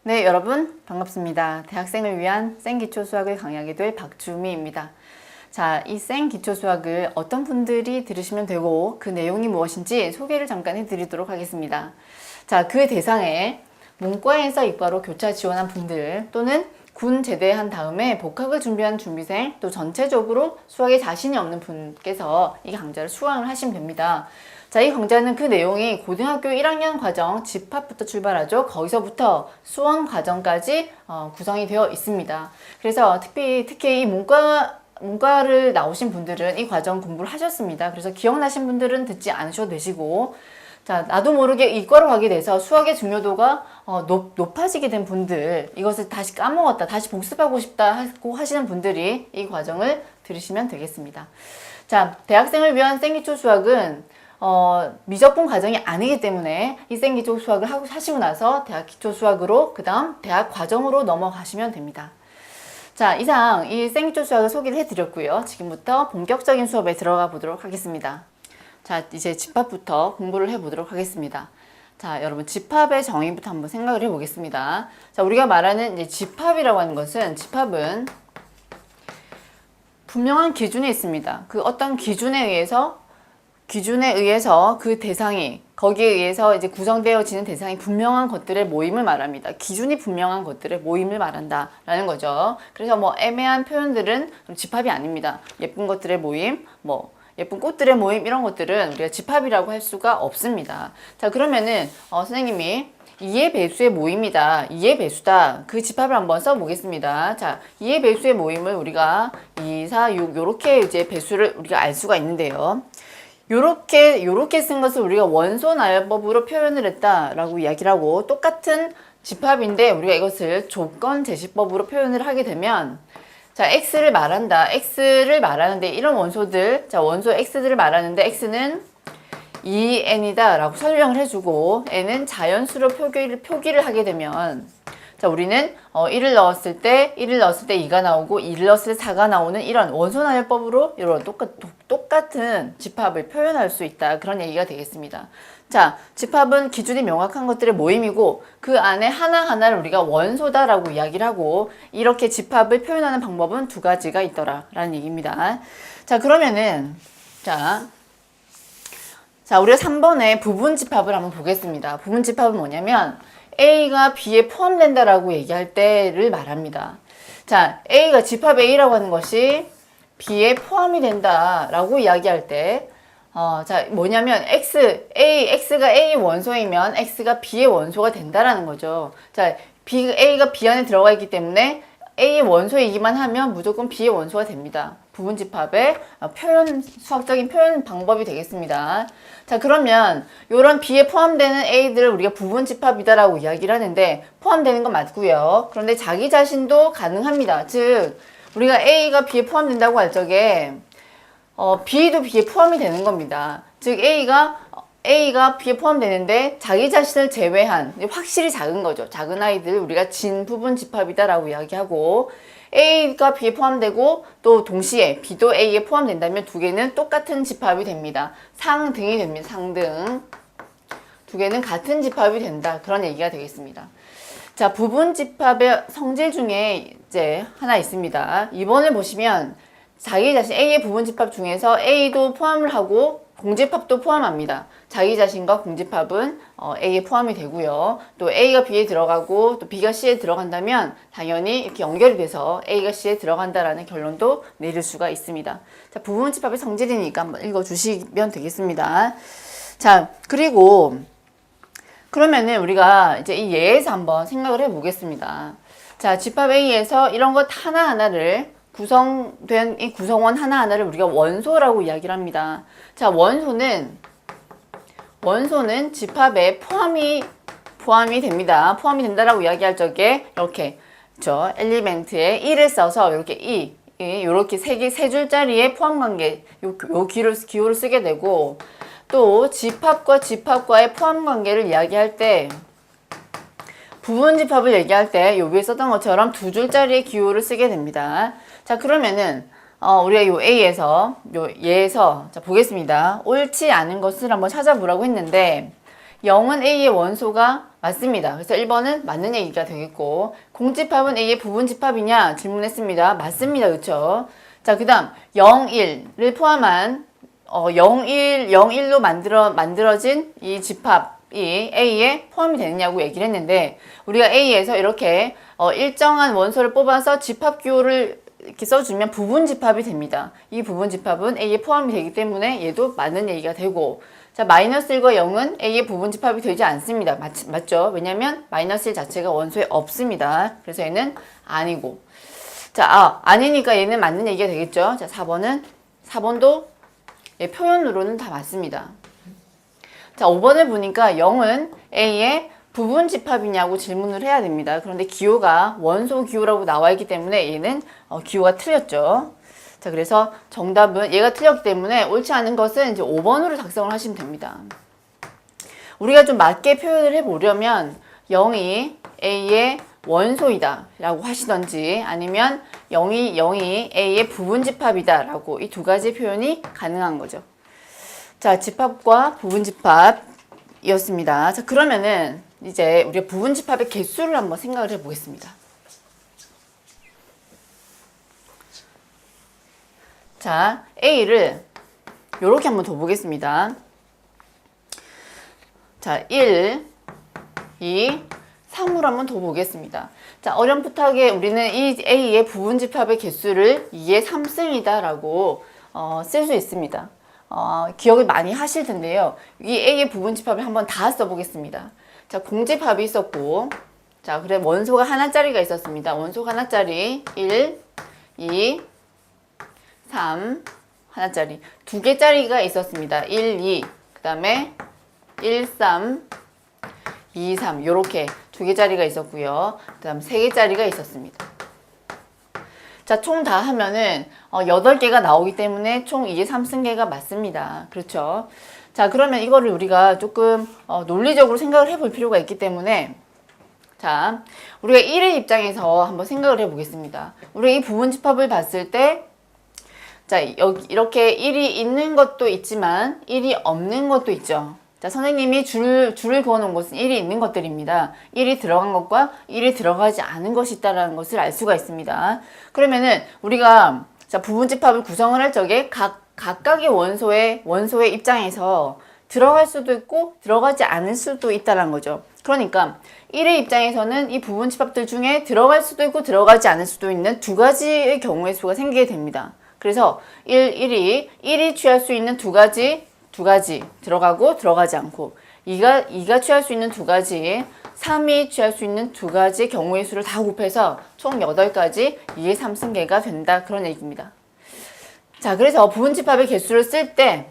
네, 여러분 반갑습니다. 대학생을 위한 생기초 수학을 강의하게 될 박주미입니다. 자, 이 생기초 수학을 어떤 분들이 들으시면 되고 그 내용이 무엇인지 소개를 잠깐 해드리도록 하겠습니다. 자, 그 대상에 문과에서 이과로 교차 지원한 분들 또는 군 제대한 다음에 복학을 준비한 준비생 또 전체적으로 수학에 자신이 없는 분께서 이 강좌를 수강을 하시면 됩니다. 자, 이 강좌는 그 내용이 고등학교 1학년 과정 집합부터 출발하죠. 거기서부터 수험 과정까지 구성이 되어 있습니다. 그래서 특히 이 문과를 나오신 분들은 이 과정 공부를 하셨습니다. 그래서 기억나신 분들은 듣지 않으셔도 되시고, 자, 나도 모르게 이과로 가게 돼서 수학의 중요도가 높아지게 된 분들, 이것을 다시 까먹었다, 다시 복습하고 싶다 하고 하시는 분들이 이 과정을 들으시면 되겠습니다. 자, 대학생을 위한 생기초 수학은 미적분 과정이 아니기 때문에 이 생기초 수학을 하시고 나서 대학 기초 수학으로 그 다음 대학 과정으로 넘어가시면 됩니다. 자, 이상 이 생기초 수학을 소개를 해드렸고요. 지금부터 본격적인 수업에 들어가 보도록 하겠습니다. 자, 이제 집합부터 공부를 해보도록 하겠습니다. 자, 여러분 집합의 정의부터 한번 생각을 해보겠습니다. 자, 우리가 말하는 이제 집합이라고 하는 것은 집합은 분명한 기준이 있습니다. 그 어떤 기준에 의해서 그 대상이 거기에 의해서 이제 구성되어지는 대상이 분명한 것들의 모임을 말합니다. 기준이 분명한 것들의 모임을 말한다라는 거죠. 그래서 뭐 애매한 표현들은 집합이 아닙니다. 예쁜 것들의 모임, 예쁜 꽃들의 모임 이런 것들은 우리가 집합이라고 할 수가 없습니다. 자, 그러면은 선생님이 2의 배수의 모임이다, 2의 배수다, 그 집합을 한번 써보겠습니다. 자, 2의 배수의 모임을 우리가 2, 4, 6 요렇게 이제 배수를 우리가 알 수가 있는데요. 요렇게 쓴 것을 우리가 원소 나열법으로 표현을 했다라고 이야기를 하고, 똑같은 집합인데 우리가 이것을 조건 제시법으로 표현을 하게 되면, 자, X를 말하는데 이런 원소들, 자, 원소 X들을 말하는데 X는 2n이다 라고 설명을 해주고 N은 자연수로 표기를 하게 되면, 자, 우리는 1을 넣었을 때 2가 나오고 2를 넣었을 때 4가 나오는 이런 원소나열법으로 이런 똑같은 집합을 표현할 수 있다, 그런 얘기가 되겠습니다. 자, 집합은 기준이 명확한 것들의 모임이고 그 안에 하나하나를 우리가 원소다라고 이야기를 하고, 이렇게 집합을 표현하는 방법은 두 가지가 있더라 라는 얘기입니다. 자, 그러면은 자, 우리가 3번에 부분 집합을 한번 보겠습니다. 부분 집합은 뭐냐면 A가 B에 포함된다라고 얘기할 때를 말합니다. 자, A가 집합 A라고 하는 것이 B에 포함이 된다라고 이야기할 때, 자, 뭐냐면 X가 A 원소이면 X가 B의 원소가 된다라는 거죠. 자, A가 B 안에 들어가 있기 때문에 A의 원소이기만 하면 무조건 B의 원소가 됩니다. 부분 집합의 수학적인 표현 방법이 되겠습니다. 자, 그러면 이런 B에 포함되는 A들을 우리가 부분 집합이다라고 이야기를 하는데, 포함되는 건 맞고요. 그런데 자기 자신도 가능합니다. 즉, 우리가 A가 B에 포함된다고 할 적에 B도 B에 포함이 되는 겁니다. 즉, A가 B에 포함되는데 자기 자신을 제외한, 확실히 작은 거죠. 작은 아이들 우리가 진 부분 집합이다라고 이야기하고, A가 B에 포함되고 또 동시에 B도 A에 포함된다면 두 개는 똑같은 집합이 됩니다. 상등이 됩니다. 상등. 두 개는 같은 집합이 된다, 그런 얘기가 되겠습니다. 자, 부분 집합의 성질 중에 이제 하나 있습니다. 2번을 보시면 자기 자신 A의 부분 집합 중에서 A도 포함을 하고 공집합도 포함합니다. 자기 자신과 공집합은 A에 포함이 되고요. 또 A가 B에 들어가고 또 B가 C에 들어간다면 당연히 이렇게 연결이 돼서 A가 C에 들어간다라는 결론도 내릴 수가 있습니다. 자, 부분 집합의 성질이니까 한번 읽어주시면 되겠습니다. 자, 그리고 그러면은 우리가 이제 이 예에서 한번 생각을 해보겠습니다. 자, 집합 A에서 이런 것 하나하나를 구성된 이 구성원 하나하나를 우리가 원소라고 이야기를 합니다. 자, 원소는 집합에 포함이 됩니다. 포함이 된다라고 이야기할 적에 이렇게 엘리멘트에 1을 써서 이렇게 이렇게 세 줄짜리의 포함 관계 요 기호를 쓰게 되고, 또 집합과의 포함 관계를 이야기할 때, 부분 집합을 얘기할 때 요 위에 썼던 것처럼 두 줄짜리의 기호를 쓰게 됩니다. 자, 그러면은 우리가 요 A에서 얘에서 자, 보겠습니다. 옳지 않은 것을 한번 찾아보라고 했는데, 0은 A의 원소가 맞습니다. 그래서 1번은 맞는 얘기가 되겠고, 공집합은 A의 부분집합이냐 질문했습니다. 맞습니다. 그렇죠? 자, 그 다음 0, 1을 포함한 0, 1, 0, 1로 만들어진 이 집합이 A에 포함이 되느냐고 얘기를 했는데, 우리가 A에서 이렇게 일정한 원소를 뽑아서 집합 기호를 이렇게 써주면 부분집합이 됩니다. 이 부분집합은 A에 포함이 되기 때문에 얘도 맞는 얘기가 되고, 자, 마이너스 1과 0은 A의 부분집합이 되지 않습니다. 맞죠? 왜냐면 마이너스 1 자체가 원소에 없습니다. 그래서 얘는 아니고. 자, 아니니까 얘는 맞는 얘기가 되겠죠. 자, 4번도 예, 표현으로는 다 맞습니다. 자, 5번을 보니까 0은 A의 부분집합이냐고 질문을 해야 됩니다. 그런데 기호가 원소 기호라고 나와 있기 때문에 얘는 기호가 틀렸죠. 자, 그래서 정답은 얘가 틀렸기 때문에 옳지 않은 것은 이제 5번으로 작성을 하시면 됩니다. 우리가 좀 맞게 표현을 해보려면 0이 A의 원소이다 라고 하시던지, 아니면 0이 A의 부분집합이다 라고 이 두 가지 표현이 가능한 거죠. 자, 집합과 부분집합이었습니다. 자, 그러면은 이제 우리가 부분집합의 개수를 한번 생각을 해보겠습니다. 자, A를 이렇게 한번 더 보겠습니다. 자, 1, 2, 3으로 한번 더 보겠습니다. 자, 어렴풋하게 우리는 이 A의 부분집합의 개수를 2의 3승이다 라고 쓸 수 있습니다. 기억을 많이 하실 텐데요. 이 A의 부분집합을 한번 다 써보겠습니다. 자, 공집합이 있었고, 자, 그래 원소가 하나짜리가 있었습니다. 원소가 하나짜리 1, 2, 3 하나짜리, 두 개짜리가 있었습니다. 1, 2, 그 다음에 1, 3, 2, 3 요렇게 두 개짜리가 있었고요. 그 다음 세 개짜리가 있었습니다. 자, 총 다 하면은 8개가 나오기 때문에 총 2의 3승계가 맞습니다. 그렇죠? 자, 그러면 이거를 우리가 조금 논리적으로 생각을 해볼 필요가 있기 때문에, 자, 우리가 1의 입장에서 한번 생각을 해보겠습니다. 우리가 이 부분집합을 봤을 때, 자, 여기 이렇게 1이 있는 것도 있지만 1이 없는 것도 있죠. 자, 선생님이 줄을 그어놓은 것은 1이 있는 것들입니다. 1이 들어간 것과 1이 들어가지 않은 것이 있다는 것을 알 수가 있습니다. 그러면은 우리가 자, 부분집합을 구성을 할 적에 각각의 원소의 입장에서 들어갈 수도 있고 들어가지 않을 수도 있다는 거죠. 그러니까 1의 입장에서는 이 부분집합들 중에 들어갈 수도 있고 들어가지 않을 수도 있는 두 가지의 경우의 수가 생기게 됩니다. 그래서 1이 취할 수 있는 두 가지 들어가고 들어가지 않고, 2가 취할 수 있는 두 가지, 3이 취할 수 있는 두 가지 경우의 수를 다 곱해서 총 8가지 2의 3승계가 된다, 그런 얘기입니다. 자, 그래서 부분집합의 개수를 쓸 때,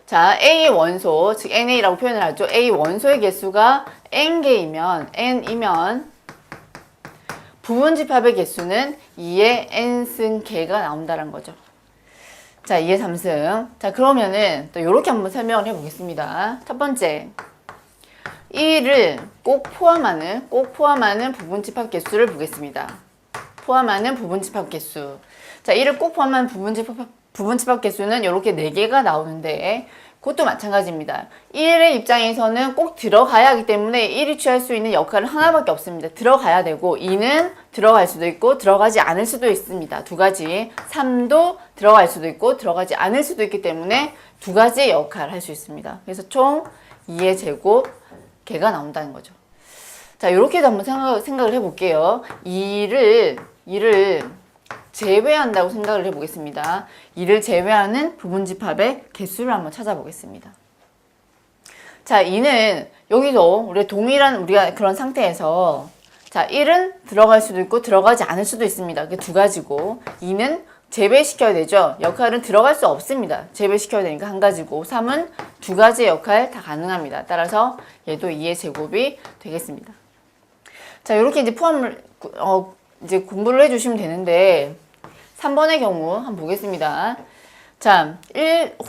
자, A의 원소, 즉 NA라고 표현을 하죠. A 원소의 개수가 N이면 부분집합의 개수는 2의 N승계가 나온다는 거죠. 자, 2의 3승. 자, 그러면은 또 이렇게 한번 설명을 해보겠습니다. 첫 번째, 1을 꼭 포함하는 부분집합 개수를 보겠습니다. 포함하는 부분집합 개수. 자, 1을 꼭 포함한 부분집합 개수는 이렇게 4개가 나오는데, 그것도 마찬가지입니다. 1의 입장에서는 꼭 들어가야 하기 때문에 1이 취할 수 있는 역할은 하나밖에 없습니다. 들어가야 되고, 2는 들어갈 수도 있고 들어가지 않을 수도 있습니다. 두 가지. 3도 들어갈 수도 있고 들어가지 않을 수도 있기 때문에 두 가지의 역할을 할 수 있습니다. 그래서 총 2의 제곱 개가 나온다는 거죠. 자, 이렇게도 한번 생각을 해볼게요. 2를 제외한다고 생각을 해보겠습니다. 2를 제외하는 부분집합의 개수를 한번 찾아보겠습니다. 자, 2는 여기도 우리가 그런 상태에서, 자, 1은 들어갈 수도 있고 들어가지 않을 수도 있습니다. 그게 두 가지고, 2는 제외시켜야 되죠. 역할은 들어갈 수 없습니다. 제외시켜야 되니까 한 가지고, 3은 두 가지의 역할 다 가능합니다. 따라서 얘도 2의 제곱이 되겠습니다. 자, 이렇게 이제 이제 공부를 해주시면 되는데, 3번의 경우 한번 보겠습니다. 자,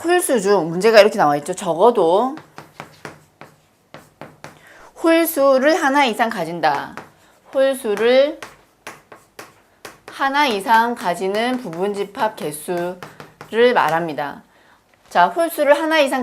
홀수 중 문제가 이렇게 나와 있죠. 적어도 홀수를 하나 이상 가진다. 홀수를 하나 이상 가지는 부분집합 개수를 말합니다. 자, 홀수를 하나 이상